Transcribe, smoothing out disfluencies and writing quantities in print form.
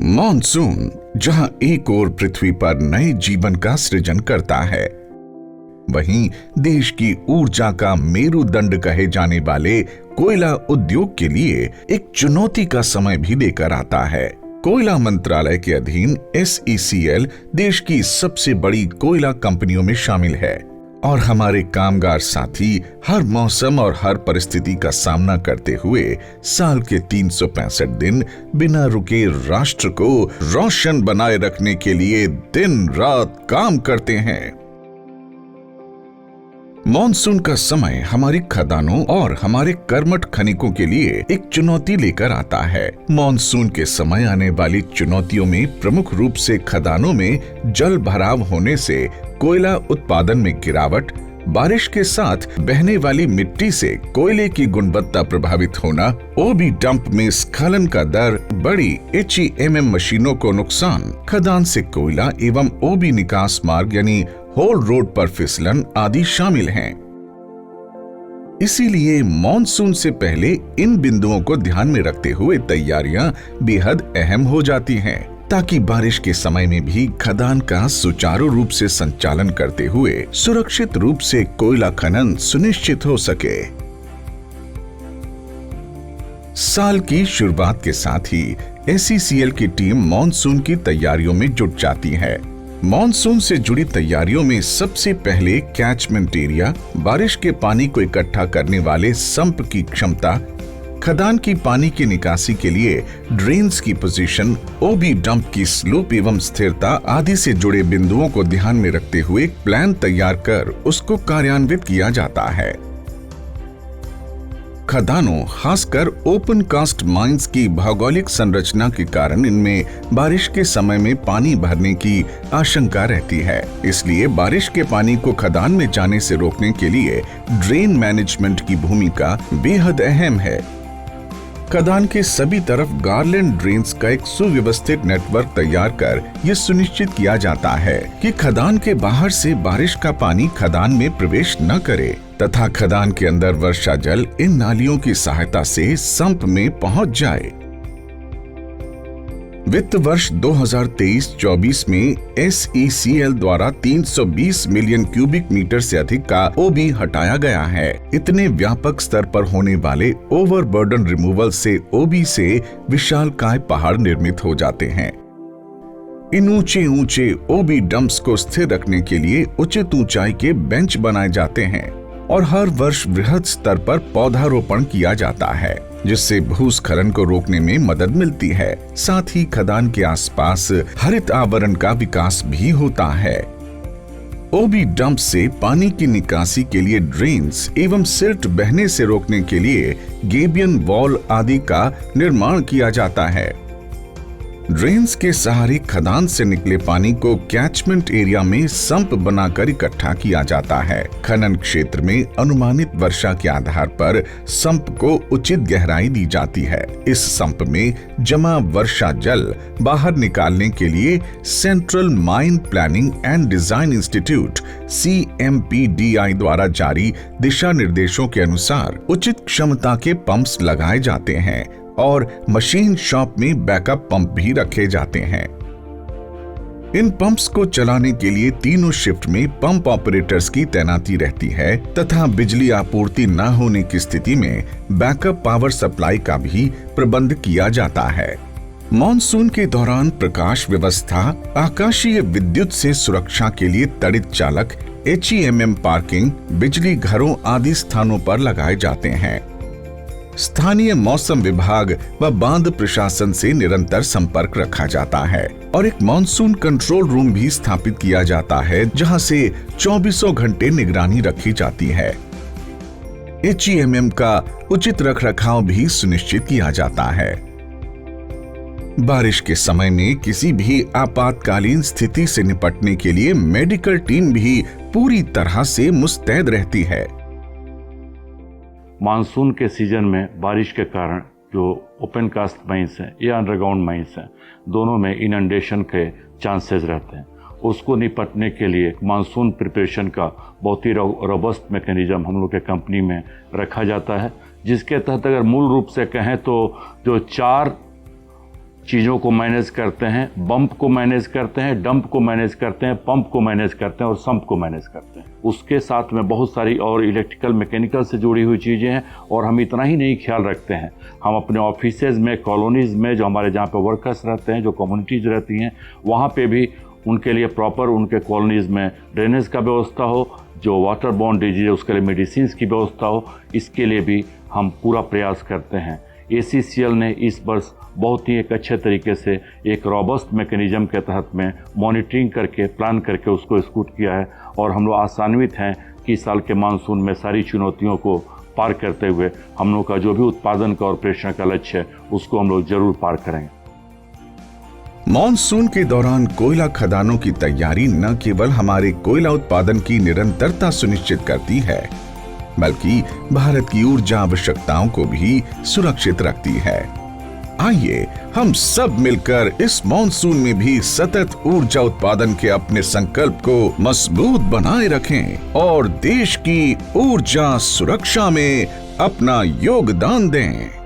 Monsoon जहां एक ओर पृथ्वी पर नए जीवन का सृजन करता है, वहीं देश की ऊर्जा का मेरुदंड कहे जाने वाले कोयला उद्योग के लिए एक चुनौती का समय भी लेकर आता है। कोयला मंत्रालय के अधीन SECL देश की सबसे बड़ी कोयला कंपनियों में शामिल है और हमारे कामगार साथी हर मौसम और हर परिस्थिति का सामना करते हुए साल के 365 दिन बिना रुके राष्ट्र को रोशन बनाए रखने के लिए दिन रात काम करते हैं। मॉनसून का समय हमारी खदानों और हमारे कर्मठ खनिकों के लिए एक चुनौती लेकर आता है। मॉनसून के समय आने वाली चुनौतियों में प्रमुख रूप से खदानों में जल भराव होने से कोयला उत्पादन में गिरावट, बारिश के साथ बहने वाली मिट्टी से कोयले की गुणवत्ता प्रभावित होना, ओबी डंप में स्खलन का दर, बड़ी HEMM मशीनों को नुकसान, खदान से कोयला एवं ओबी निकास मार्ग यानी होल रोड पर फिसलन आदि शामिल हैं। इसीलिए मॉनसून से पहले इन बिंदुओं को ध्यान में रखते हुए तैयारियां बेहद अहम हो जाती हैं, ताकि बारिश के समय में भी खदान का सुचारू रूप से संचालन करते हुए सुरक्षित रूप से कोयला खनन सुनिश्चित हो सके। साल की शुरुआत के साथ ही SECL की टीम मॉनसून की तैयारियों में जुट जाती है। मॉनसून से जुड़ी तैयारियों में सबसे पहले कैचमेंट एरिया, बारिश के पानी को इकट्ठा करने वाले संप की क्षमता, खदान की पानी की निकासी के लिए ड्रेन्स की पोजीशन, ओबी डंप की स्लोप एवं स्थिरता आदि से जुड़े बिंदुओं को ध्यान में रखते हुए एक प्लान तैयार कर उसको कार्यान्वित किया जाता है। खदानों, खासकर ओपन कास्ट माइंस की भौगोलिक संरचना के कारण इनमें बारिश के समय में पानी भरने की आशंका रहती है। इसलिए बारिश के पानी को खदान में जाने से रोकने के लिए ड्रेन मैनेजमेंट की भूमिका बेहद अहम है। खदान के सभी तरफ गार्लैंड ड्रेन्स का एक सुव्यवस्थित नेटवर्क तैयार कर यह सुनिश्चित किया जाता है कि खदान के बाहर से बारिश का पानी खदान में प्रवेश न करे तथा खदान के अंदर वर्षा जल इन नालियों की सहायता से संप में पहुंच जाए। वित्त वर्ष 2023-24 में SECL द्वारा 320 मिलियन क्यूबिक मीटर से अधिक का ओबी हटाया गया है। इतने व्यापक स्तर पर होने वाले ओवरबर्डन रिमूवल से ओबी से विशालकाय पहाड़ निर्मित हो जाते हैं। इन ऊंचे ऊंचे ओबी डंप्स को स्थिर रखने के लिए उचित ऊंचाई के बेंच बनाए जाते हैं और हर वर्ष वृहद स्तर पर पौधारोपण किया जाता है, जिससे भूस्खलन को रोकने में मदद मिलती है। साथ ही खदान के आसपास हरित आवरण का विकास भी होता है। ओबी डंप से पानी की निकासी के लिए ड्रेन्स एवं सिल्ट बहने से रोकने के लिए गेबियन वॉल आदि का निर्माण किया जाता है। ड्रेन्स के सहारे खदान से निकले पानी को कैचमेंट एरिया में संप बनाकर इकट्ठा किया जाता है। खनन क्षेत्र में अनुमानित वर्षा के आधार पर संप को उचित गहराई दी जाती है। इस संप में जमा वर्षा जल बाहर निकालने के लिए central mine planning and design institute CMPDI द्वारा जारी दिशा निर्देशों के अनुसार उचित क्षमता के पंप्स लगाए जाते हैं और मशीन शॉप में बैकअप पंप भी रखे जाते हैं। इन पंप्स को चलाने के लिए तीनों शिफ्ट में पंप ऑपरेटर्स की तैनाती रहती है तथा बिजली आपूर्ति न होने की स्थिति में बैकअप पावर सप्लाई का भी प्रबंध किया जाता है। मॉनसून के दौरान प्रकाश व्यवस्था, आकाशीय विद्युत से सुरक्षा के लिए तड़ित चालक, HEMM पार्किंग, बिजली घरों आदि स्थानों पर लगाए जाते हैं। स्थानीय मौसम विभाग व बांध प्रशासन से निरंतर संपर्क रखा जाता है और एक मॉनसून कंट्रोल रूम भी स्थापित किया जाता है, जहां से 24 घंटे निगरानी रखी जाती है। HEMM का उचित रखरखाव भी सुनिश्चित किया जाता है। बारिश के समय में किसी भी आपातकालीन स्थिति से निपटने के लिए मेडिकल टीम भी पूरी तरह से मुस्तैद रहती है। मानसून के सीजन में बारिश के कारण जो ओपन कास्ट माइंस हैं या अंडरग्राउंड माइंस हैं, दोनों में इनंडेशन के चांसेस रहते हैं। उसको निपटने के लिए मानसून प्रिपरेशन का बहुत ही रोबस्ट मैकेनिज्म हम लोग के कंपनी में रखा जाता है, जिसके तहत अगर मूल रूप से कहें तो जो चीज़ों को मैनेज करते हैं, बम्प को मैनेज करते हैं, डंप को मैनेज करते हैं, पंप को मैनेज करते हैं और सम्प को मैनेज करते हैं। उसके साथ में बहुत सारी और इलेक्ट्रिकल मैकेनिकल से जुड़ी हुई चीज़ें हैं। और हम इतना ही नहीं ख्याल रखते हैं, हम अपने ऑफिसेज में, कॉलोनीज़ में, जो हमारे जहाँ पे वर्कर्स रहते हैं, जो कम्युनिटीज़ रहती हैं, वहाँ पे भी उनके लिए प्रॉपर उनके कॉलोनीज़ में ड्रेनेज का व्यवस्था हो, जो वाटर बॉर्न डिजीज है उसके लिए मेडिसिन की व्यवस्था हो, इसके लिए भी हम पूरा प्रयास करते हैं। ACCL ने इस वर्ष बहुत ही एक अच्छे तरीके से एक रॉबस्ट मैकेनिज्म के तहत में मॉनिटरिंग करके, प्लान करके उसको एग्जीक्यूट किया है। और हम लोग आशान्वित हैं कि इस साल के मानसून में सारी चुनौतियों को पार करते हुए हम लोग का जो भी उत्पादन का और प्रेषण का लक्ष्य है उसको हम लोग जरूर पार करेंगे। मॉनसून के दौरान कोयला खदानों की तैयारी न केवल हमारे कोयला उत्पादन की निरंतरता सुनिश्चित करती है, बल्कि भारत की ऊर्जा आवश्यकताओं को भी सुरक्षित रखती है। आइए हम सब मिलकर इस मॉनसून में भी सतत ऊर्जा उत्पादन के अपने संकल्प को मजबूत बनाए रखें और देश की ऊर्जा सुरक्षा में अपना योगदान दें।